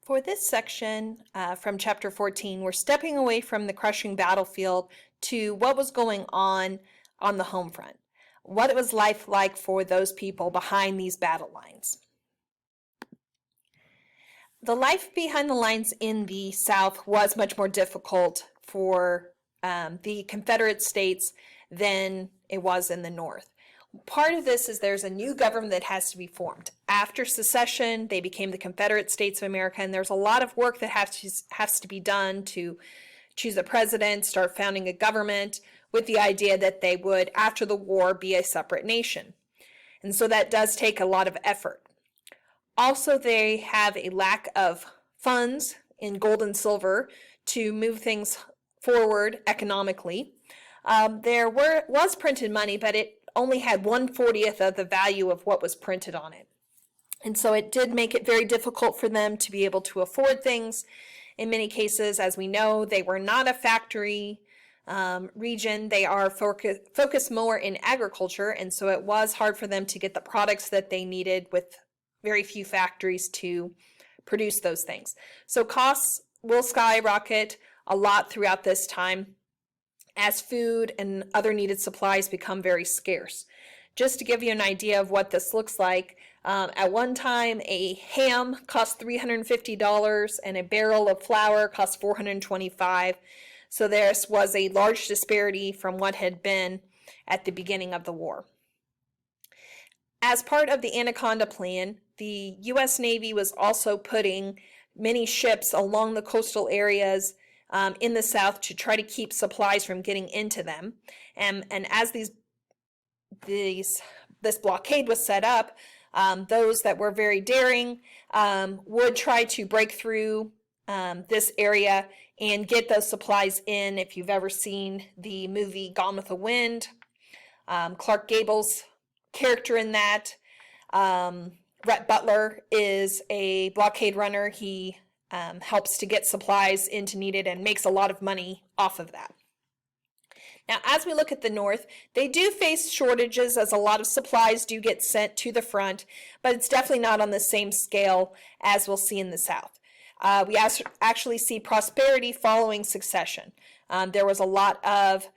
For this section from chapter 14, we're stepping away from the crushing battlefield to what was going on the home front. What it was life like for those people behind these battle lines. The life behind the lines in the South was much more difficult for the Confederate States than it was in the North. Part of this is there's a new government that has to be formed. After secession, they became the Confederate States of America, and there's a lot of work that has to be done to choose a president, start founding a government, with the idea that they would, after the war, be a separate nation. And so that does take a lot of effort. Also, they have a lack of funds in gold and silver to move things forward economically. There was printed money, but it only had 1/40th of the value of what was printed on it. And so it did make it very difficult for them to be able to afford things. In many cases, as we know, they were not a factory region. They are focused more in agriculture, and so it was hard for them to get the products that they needed with very few factories to produce those things. So costs will skyrocket a lot throughout this time as food and other needed supplies become very scarce. Just to give you an idea of what this looks like, at one time a ham cost $350 and a barrel of flour cost $425. So there was a large disparity from what had been at the beginning of the war. As part of the Anaconda Plan, the U.S. Navy was also putting many ships along the coastal areas in the South to try to keep supplies from getting into them. And as this blockade was set up, those that were very daring would try to break through this area and get those supplies in. If you've ever seen the movie Gone with the Wind, Clark Gable's character in that, Rhett Butler, is a blockade runner. He helps to get supplies into needed and makes a lot of money off of that. Now, as we look at the North, they do face shortages as a lot of supplies do get sent to the front, but it's definitely not on the same scale as we'll see in the South. We actually see prosperity following secession. There was a lot of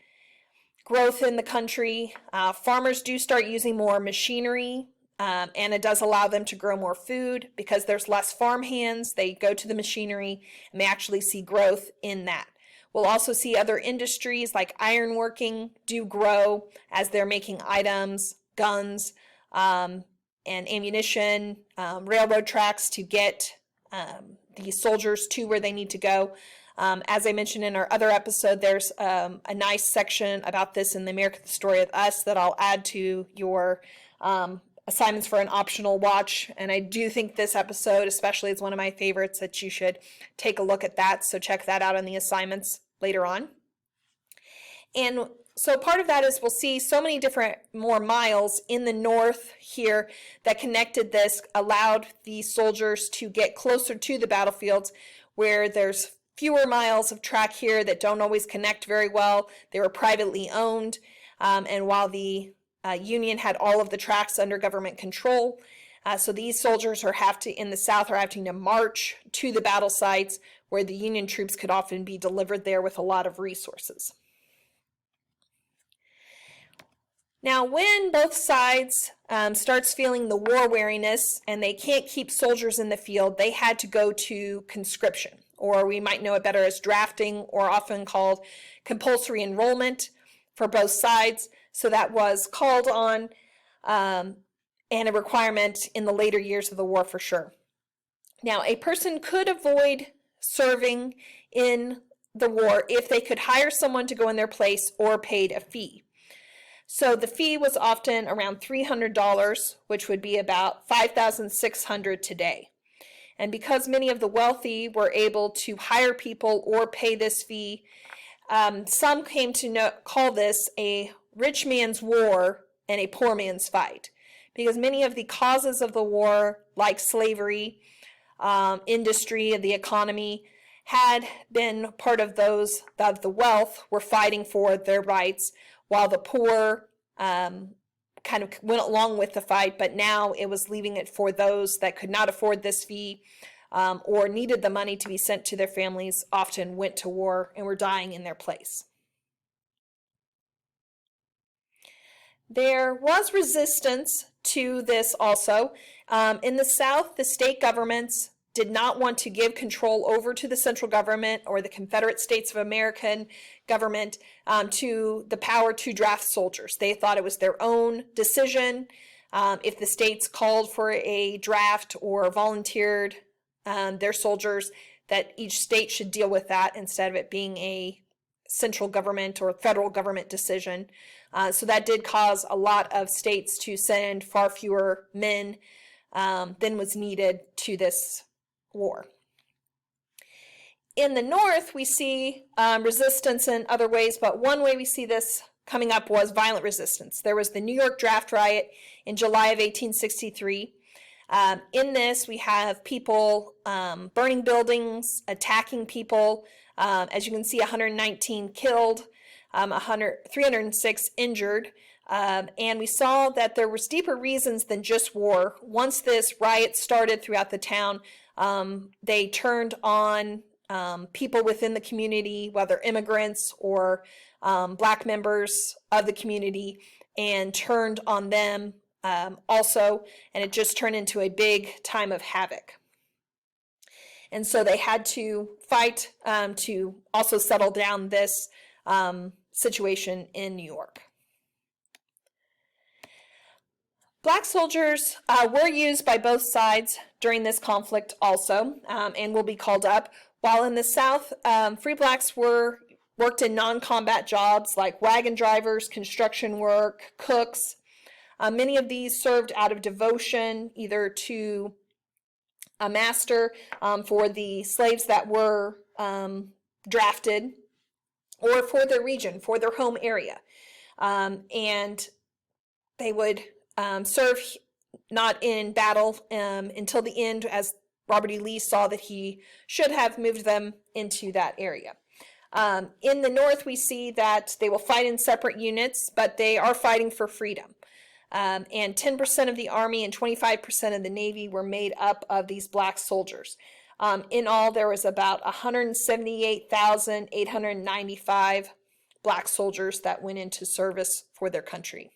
growth in the country. Farmers do start using more machinery, and it does allow them to grow more food because there's less farm hands. They go to the machinery and they actually see growth in that. We'll also see other industries like ironworking do grow as they're making items, guns, and ammunition, railroad tracks to get the soldiers to where they need to go. As I mentioned in our other episode, there's a nice section about this in the America the Story of Us that I'll add to your assignments for an optional watch. And I do think this episode especially is one of my favorites, that you should take a look at that. So check that out on the assignments later on. And so part of that is we'll see so many different more miles in the North here that connected this, allowed the soldiers to get closer to the battlefields where there's fewer miles of track here that don't always connect very well. They were privately owned. And while the Union had all of the tracks under government control. So these soldiers in the South are having to march to the battle sites where the Union troops could often be delivered there with a lot of resources. Now, when both sides starts feeling the war weariness and they can't keep soldiers in the field, they had to go to conscription, or we might know it better as drafting, or often called compulsory enrollment for both sides. So that was called on and a requirement in the later years of the war for sure. Now, a person could avoid serving in the war if they could hire someone to go in their place or paid a fee. So the fee was often around $300, which would be about $5,600 today. And because many of the wealthy were able to hire people or pay this fee, some came to call this a rich man's war and a poor man's fight, because many of the causes of the war, like slavery, industry, and the economy, had been part of those of the wealth were fighting for their rights, while the poor kind of went along with the fight, but now it was leaving it for those that could not afford this fee or needed the money to be sent to their families often went to war and were dying in their place. There was resistance to this also. In the South, the state governments did not want to give control over to the central government or the Confederate States of American government to the power to draft soldiers. They thought it was their own decision. If the states called for a draft or volunteered their soldiers, that each state should deal with that instead of it being a central government or federal government decision. So that did cause a lot of states to send far fewer men than was needed to this war. In the North, we see resistance in other ways, but one way we see this coming up was violent resistance. There was the New York draft riot in July of 1863. In this, we have people burning buildings, attacking people. As you can see, 119 killed, 306 injured. And we saw that there was deeper reasons than just war. Once this riot started throughout the town, they turned on people within the community, whether immigrants or Black members of the community, and turned on them also, and it just turned into a big time of havoc. And so they had to fight to also settle down this situation in New York. Black soldiers were used by both sides during this conflict also, and will be called up. While in the South, free blacks worked in non-combat jobs like wagon drivers, construction work, cooks. Many of these served out of devotion, either to a master for the slaves that were drafted, or for their region, for their home area. And they would serve not in battle until the end, as Robert E. Lee saw that he should have moved them into that area. In the North, we see that they will fight in separate units, but they are fighting for freedom. And 10% of the Army and 25% of the Navy were made up of these black soldiers. In all, there was about 178,895 black soldiers that went into service for their country.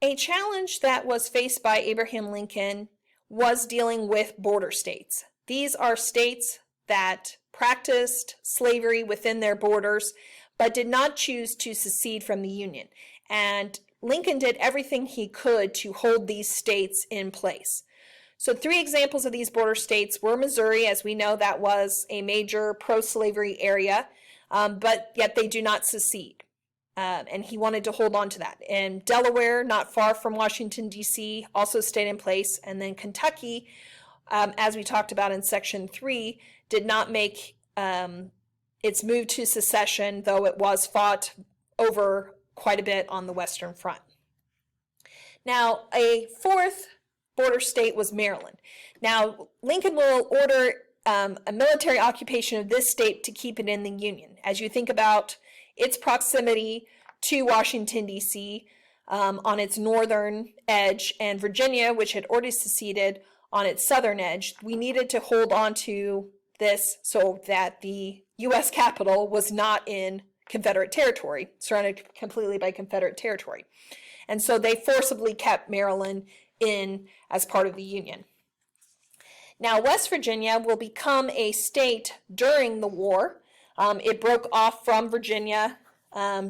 A challenge that was faced by Abraham Lincoln was dealing with border states. These are states that practiced slavery within their borders, but did not choose to secede from the Union. And Lincoln did everything he could to hold these states in place. So 3 examples of these border states were Missouri, as we know that was a major pro-slavery area, but yet they do not secede. And he wanted to hold on to that. And Delaware, not far from Washington, D.C., also stayed in place. And then Kentucky, as we talked about in Section 3, did not make its move to secession, though it was fought over quite a bit on the Western Front. Now, a 4th border state was Maryland. Now, Lincoln will order a military occupation of this state to keep it in the Union. As you think about its proximity to Washington, D.C., on its northern edge, and Virginia, which had already seceded, on its southern edge, we needed to hold on to this so that the U.S. Capitol was not in Confederate territory, surrounded completely by Confederate territory. And so they forcibly kept Maryland in as part of the Union. Now, West Virginia will become a state during the war. It broke off from Virginia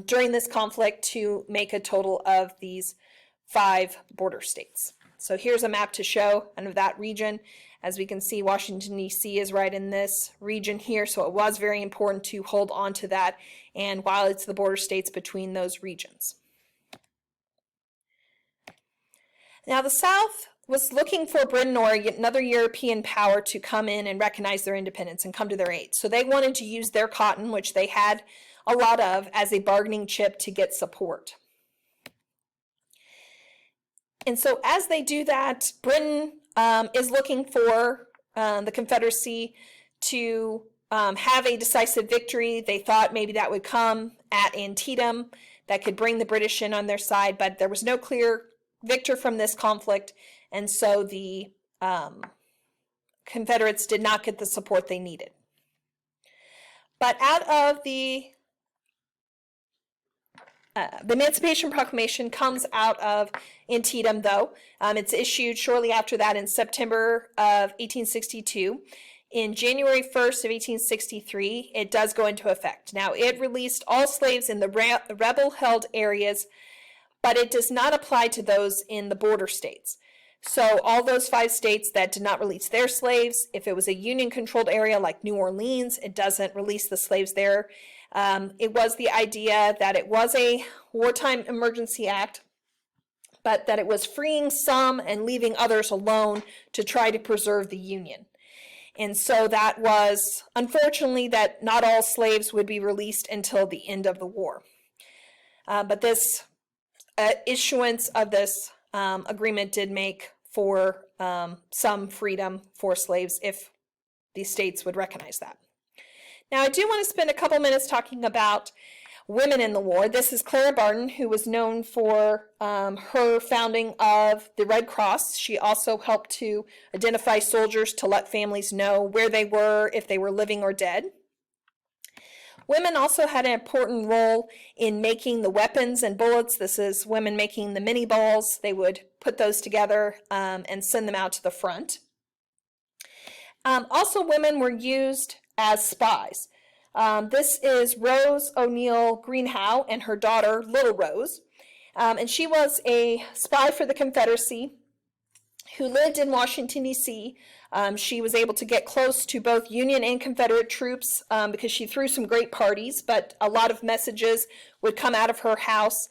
during this conflict to make a total of these 5 border states. So here's a map to show kind of that region. As we can see, Washington, D.C. is right in this region here, so it was very important to hold on to that, and while it's the border states between those regions. Now, the South was looking for Britain or another European power to come in and recognize their independence and come to their aid. So they wanted to use their cotton, which they had a lot of, as a bargaining chip to get support. And so as they do that, Britain is looking for the Confederacy to have a decisive victory. They thought maybe that would come at Antietam, that could bring the British in on their side, but there was no clear victor from this conflict, and so the Confederates did not get the support they needed. But out of the Emancipation Proclamation comes out of Antietam, though. It's issued shortly after that in September of 1862. In January 1st of 1863, it does go into effect. Now, it released all slaves in the rebel-held areas, but it does not apply to those in the border states. So all those 5 states that did not release their slaves, if it was a Union-controlled area like New Orleans, it doesn't release the slaves there. It was the idea that it was a wartime emergency act, but that it was freeing some and leaving others alone to try to preserve the Union. And so that was, unfortunately, that not all slaves would be released until the end of the war. But this issuance of this agreement did make for some freedom for slaves if the states would recognize that. Now, I do want to spend a couple minutes talking about women in the war. This is Clara Barton, who was known for her founding of the Red Cross. She also helped to identify soldiers to let families know where they were, if they were living or dead. Women also had an important role in making the weapons and bullets. This is women making the mini balls. They would put those together and send them out to the front. Also, women were used as spies. This is Rose O'Neill Greenhow and her daughter, Little Rose. And she was a spy for the Confederacy who lived in Washington, D.C. She was able to get close to both Union and Confederate troops because she threw some great parties, but a lot of messages would come out of her house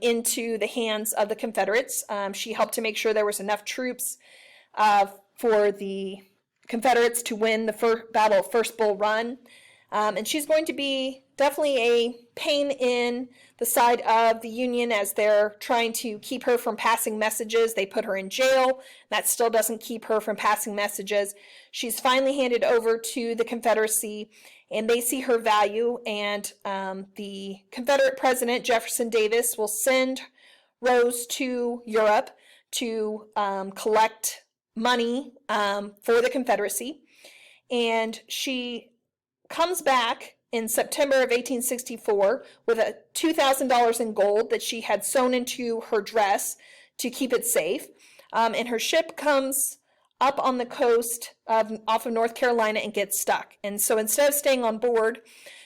into the hands of the Confederates. She helped to make sure there was enough troops for the Confederates to win the Battle of First Bull Run. And she's going to be definitely a pain in the side of the Union as they're trying to keep her from passing messages. They put her in jail. That still doesn't keep her from passing messages. She's finally handed over to the Confederacy, and they see her value. And the Confederate President, Jefferson Davis, will send Rose to Europe to collect money for the Confederacy. And she comes back in September of 1864 with $2,000 in gold that she had sewn into her dress to keep it safe. And her ship comes up on the coast off of North Carolina and gets stuck. And so instead of staying on board,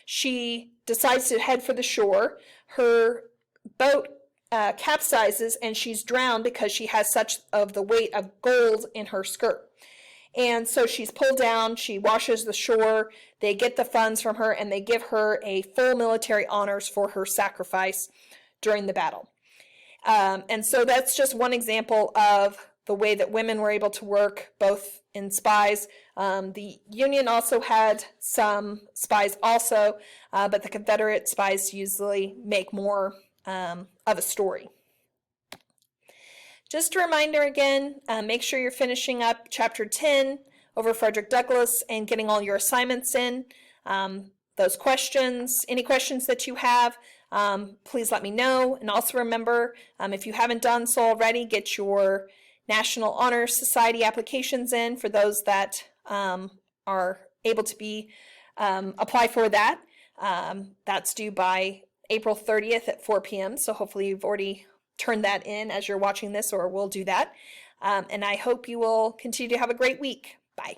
she decides to head for the shore. Her boat capsizes and she's drowned because she has such of the weight of gold in her skirt. And so she's pulled down, she washes the shore, they get the funds from her, and they give her a full military honors for her sacrifice during the battle. And so that's just one example of the way that women were able to work, both in spies. The Union also had some spies also, but the Confederate spies usually make more of a story. Just a reminder again, make sure you're finishing up Chapter 10 over Frederick Douglass and getting all your assignments in. Those questions, any questions that you have, please let me know. And also remember, if you haven't done so already, get your National Honor Society applications in for those that are able to be apply for that. That's due by April 30th at 4 p.m. So hopefully you've already turn that in as you're watching this, or we'll do that. And I hope you will continue to have a great week. Bye.